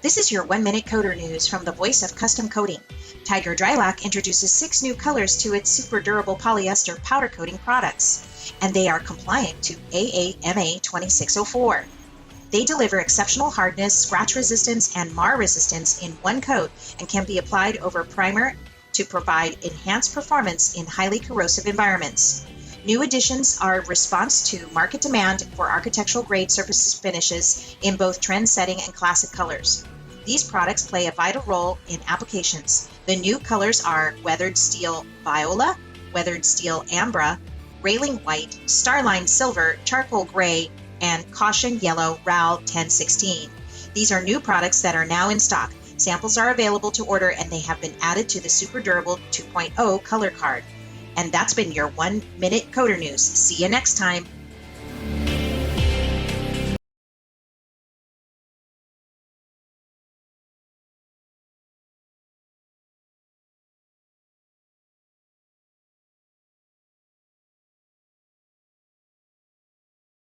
This is your 1-minute coder news from the Voice of Custom Coating. Tiger Drylock introduces 6 new colors to its super durable polyester powder coating products, and they are compliant to AAMA 2604. They deliver exceptional hardness, scratch resistance, and mar resistance in one coat and can be applied over primer to provide enhanced performance in highly corrosive environments. New additions are response to market demand for architectural-grade surface finishes in both trend-setting and classic colors. These products play a vital role in applications. The new colors are Weathered Steel Viola, Weathered Steel Ambra, Railing White, Starline Silver, Charcoal Gray, and Caution Yellow RAL 1016. These are new products that are now in stock. Samples are available to order and they have been added to the Super Durable 2.0 color card. And that's been your 1-minute coder news. See you next time.